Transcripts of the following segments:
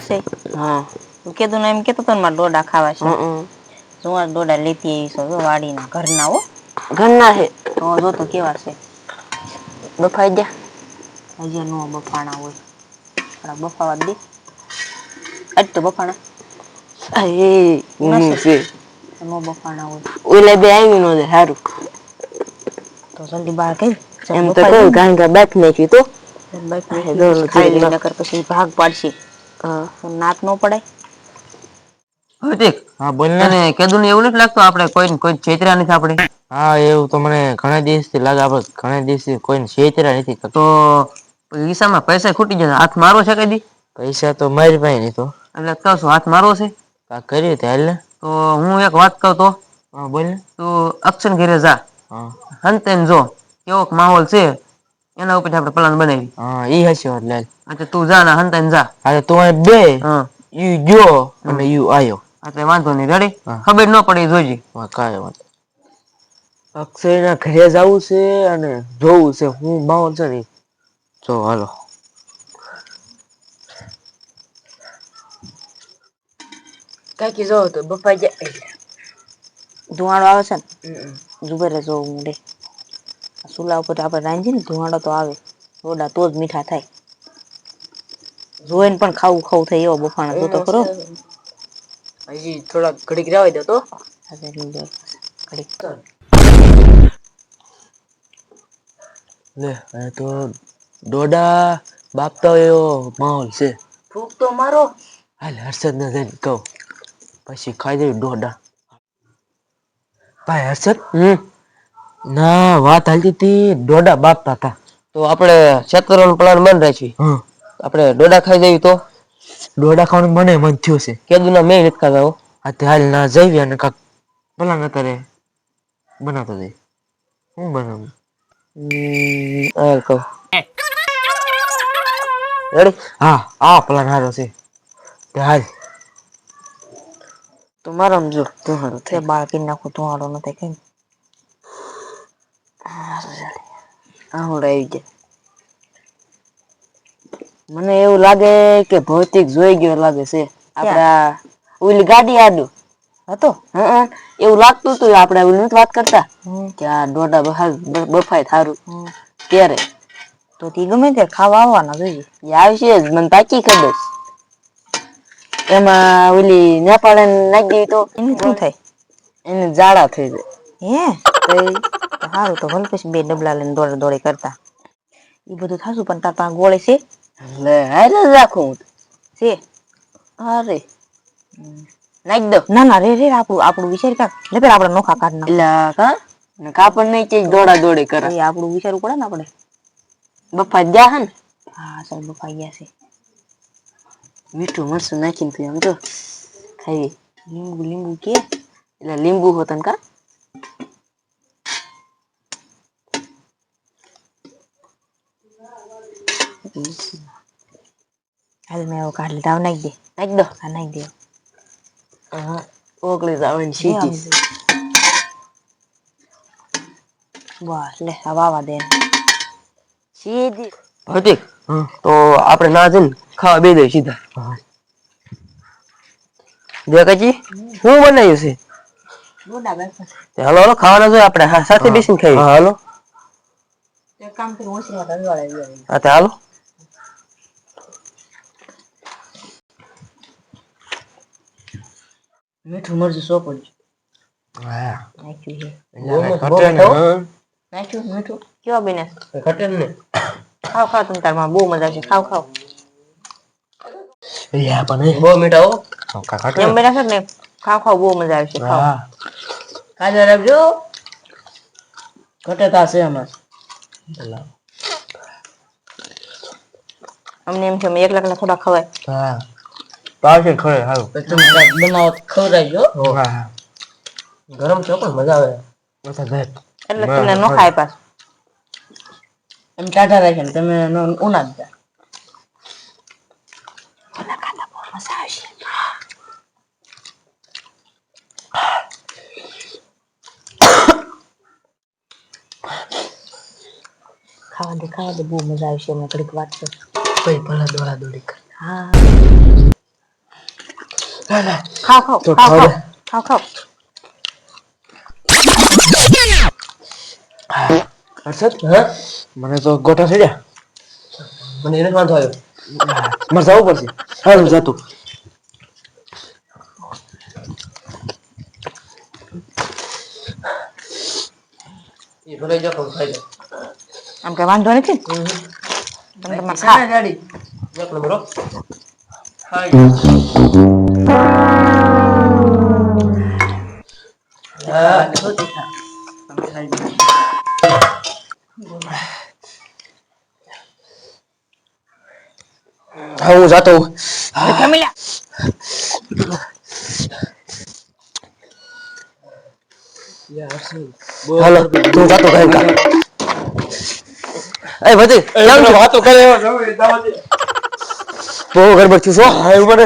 છે હા કીધું ને એમ કેતો તો મારા ડોડા ખાવા છે જોવા ડોડા લેતી આવીશું વાડીના ઘરના હો ઘરના હે તો જો તો કેવા છે બફાઈ ગયા હજી નો બફાણા હોય થોડા બફાવા દે આજ તો બફાણા એ હું છે નો બફાણા હોય ઓલા બે આવી ન હારું તો જલ્દી બાર કઈ એમ તો કઉ ગાંગા બાફ નાખ્યું તો પછી ખાઈ લઈ નકર પછી ભાગ પાડશે હા નાક નો પડાય હા બોલ ને કેદું ને એવું નથી લાગતું આપડે કોઈ છેતરા નથી આપડે હા એવું તો મને ઘણા દિવસથી લાગે આપડે ઘણા દિવસથી કોઈને છેતર્યા નથી તો હિસામાં પૈસા ખૂટી જાય હાથ મારો છે કદી પૈસા તો મારી પાહે નહી તો એટલે તો શું હાથ મારવો છે કા કર્યું તે હાલ ને તો હું એક વાત કઉ તો હા બોલ ને તું અક્ષન ઘેરે જા હા હંતેન જો કેવોક માહોલ છે એના ઉપરથી આપડે પ્લાન બનાવી હા ઈ હાચી વાત લે તું જા હંતેન જા હા તું અહીં બે હા ઈ ગયો અને ઈ આયો એટલે વાંધો નઈ રેડી ખબર ન પડે જોઈજે કાંઈ વાંધો અક્ષય ના ઘરે જવું છે અને જોવું છે હું માહોલ છે ને જો હાલો કાકી જોવો તો બફાઈ જાય ધુવાડો આવે છે ને ઉભો રે જોવું દે સુલા ઉપર આપડે રાંધીએ ને ધુવાડો તો આવે ડોડા તો જ મીઠા થાય જોઈને પણ ખાવું ખાવું થાય એવા બફાણા જો તો ખરો હજી થોડા ઘડીક રેવા દો તો ઘડીક લે હવે તો ડોડા બાપતા એવો માહોલ છે ફૂક તો મારો હાલ હર્ષદ ને જઈને કવ પછી ખાઈ જઈ ડોડા ભાઈ હર્ષદ ના વાત હાલતી હતી ડોડા બાપતા હતા તો આપડે શેતરનો પ્લાન બંધ રાખી આપડે ડોડા ખાઈ જઈએ તો ડોડા ખાવાનું મને મન થયું છે કેદું ના મેં નથી ખાધા હો હાલ ના જઈ અને કાક ભલા ના કરે બનાતો જાય હું બનાવું રેડી હા આ પ્લાન હારો છે તે હાલ તો મારામ જો બાર કરી નાખો ધુવાડો ન થાય કેમ આવડે આવી ગયા મને એવું લાગે કે ભૌતિક જોઈ ગયો લાગે છે આપડા ઓલી ગાડી આડું હતો એવું લાગતું હતું આપડે નથી વાત કરતા કે આ ડોડા બફાય થારું ત્યારે તો તે ગમે ત્યારે ખાવા આવવાના જોઈએ એ આવશે જ મને પાકી ખબર એમાં ઓલી નેપાળને નાખી દેવી તો એને શું થાય એને ઝાડા થઈ જાય હે તો સારું તો ભલે પછી બે ડબલા લઈને દોડે દોડે કરતા એ બધું થાશું પણ તાર પાસે ગોળી છે લે હારે જ રાખું છે અરે નાખી દો ના ના રે રે આપણું વિચાર લે પેલા આપડે નોખા કાઢ નાખો એટલે કાપડ નઈ કે દોડા દોડી કરે એ આપડું વિચારવું પડે ને આપડે બફા ગયા હે ને હા ચાલ બફાઈ ગયા છે મીઠું મરચું નાખીને આમ જો ખાઈ લીંબુ લીંબુ કે એટલે લીંબુ હોતન કા હાલ મે કાઢ લીધા નાખી દે નાખી દો હા નાખી દે હા ઓગળી જવાની દે આમ સીટી બસ લે આ વાવા દે સીધી હતી તો આપડે ના છે ને ખાવા બે દઈ સીધા કાકી હું બનાવ્યું છે હાલો હાલો ખાવાના જોઈએ આપડે સાથે બેસીને ખાઈએ હા હાલો એક કામ કર ઓછી હા તો હાલો મીઠું મરચું સોંપડજો હા નાખ્યું મીઠું કેવા બન્યા ઘટે ને ખાવ ખાવ તમ તારમાં બહુ મજા છે ખાવ ખાવ બહુ મીઠા હો એમ બન્યા છે ને ખાવ ખાવ બહુ મજા આવશે ખાવ કાજુ રાખજો ઘટેતા છે અમાર અમને એમ છે એકલા એકલા થોડા ખવાય હા પાવશે ખરે હારું તમે બનાવો ખવડાવજો હા ગરમ છે પણ મજા આવે એટલે તમને ન ખાય પાસ એમ ટાઢા રાખ્યા ને તમે ઉના દીધા મજા આવશે ખાવા દે બહુ મજા આવશે એમાં ઘડીક વાત કર પછી ભલા દોડા દોડી કર હા ખાઓ ખાઓ તો ખાઓ ખાઓ. ખાઓ ખાઓ હર્ષદ મને તો ગોટા થઈ ગયા. મને એને વાંધો આવ્યો. મારે જવું પડશે. હાલ હું જાતો. એ ભલે જો ખાઈ લો. આમ કઈ વાંધો નથી તમે તમારે ખા ગાડી એકલો બરો. હાય. હા હું જાતો. જમી લે હાલો તું જાતો કઈ કા. એ ભતી કેમ છો? વાતો કરે બહુ ગરબડ થયું છો. હા એવું મને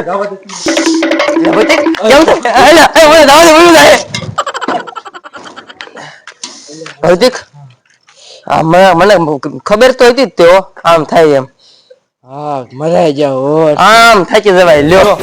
એ ભતી કેમ છો? અલા એ મને દાવા દે બોલું જાય. ભતીક આ મને ખબર તો હતી જ તેઓ આમ થાય એમ. હા મજા આવી જાવ આમ થાકી જવાય લ્યો.